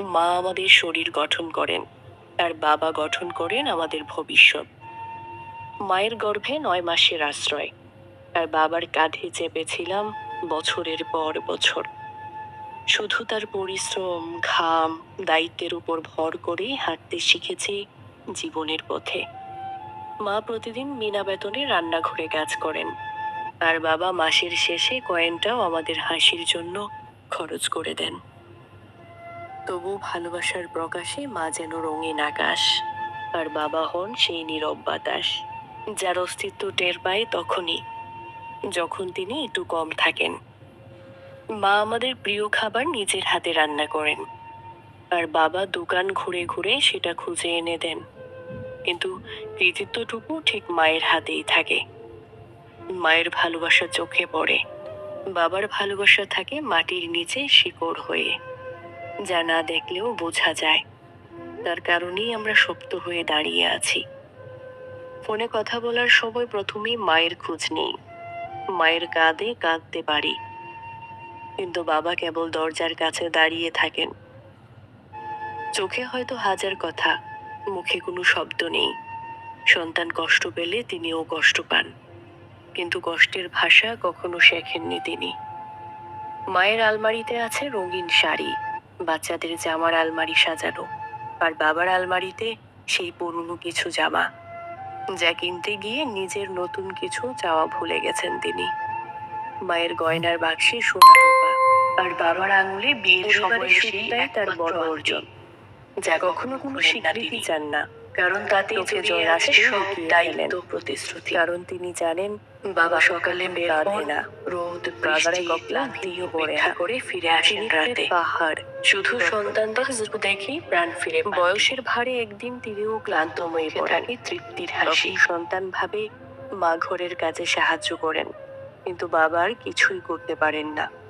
মা আমাদের শরীর গঠন করেন, আর বাবা গঠন করেন আমাদের ভবিষ্যৎ। মায়ের গর্ভে 9 মাসের আশ্রয়, আর বাবার কাঁধে চেপেছিলাম বছরের পর বছর। শুধু তার পরিশ্রম, ঘাম, দায়িত্বের উপর ভর করেই হাঁটতে শিখেছি জীবনের পথে। মা প্রতিদিন বিনা বেতনে রান্নাঘরে কাজ করেন, আর বাবা মাসের শেষে কয়েনটাও আমাদের হাসির জন্য খরচ করে দেন। তবু ভালোবাসার প্রকাশে মা যেন রঙিন আকাশ, আর বাবা হন সেই নীরব বাতাস, যার অস্তিত্ব টের পায় তখনই, যখন তিনি একটু কম থাকেন। মা আমাদের প্রিয় খাবার নিজের হাতে রান্না করেন, আর বাবা দোকান ঘুরে ঘুরে সেটা খুঁজে এনে দেন। কিন্তু কৃতিত্বটুকু ঠিক মায়ের হাতেই থাকে। মায়ের ভালোবাসা চোখে পড়ে, বাবার ভালোবাসা থাকে মাটির নিচে শিকড় হয়ে, যা না দেখলেও বোঝা যায়। তার কারণেই আমরা শক্ত হয়ে দাঁড়িয়ে আছি। ফোনে কথা বলার সময় প্রথমেই মায়ের খোঁজ নেই। মায়ের কাঁধে কাঁদতে পারি, কিন্তু বাবা কেবল দরজার কাছে দাঁড়িয়ে থাকেন। চোখে হয়তো হাজার কথা, মুখে কোনো শব্দ নেই। সন্তান কষ্ট পেলে তিনিও কষ্ট পান, কিন্তু কষ্টের ভাষা কখনো শেখেননি তিনি। মায়ের আলমারিতে আছে রঙিন শাড়ি, বাচ্চাদের জামার আলমারি সাজানো, আর বাবার আলমারিতে সেই পুরনো কিছু জামা, যা কিনতে গিয়ে নিজের নতুন কিছু চাওয়া ভুলে গেছেন তিনি। মায়ের গয়নার বাক্সে সোনা রূপা, আর বাবার আঙুলে বিয়ের সময় সেই তার বড় অর্জন, যা কখনো কোনো স্বীকৃতি চান না, কারণ তাতে চোখে জল আসে সব দায়িত্ব প্রতিশ্রুতি। কারণ তিনি জানেন বাবা সকালে বের হন না, রোদ বাজারে ক্লান্তিও অপেক্ষা করে ফিরে আসেন রাতে। পাহাড় শুধু সন্তানদের দেখি প্রাণ ফিরে পান। বয়সের ভারে একদিন তিনিও ক্লান্ত হয়ে পড়েন, তৃপ্তির হাসি। সন্তান ভাবে মা ঘরের কাজে সাহায্য করেন, কিন্তু বাবা আর কিছুই করতে পারেন না।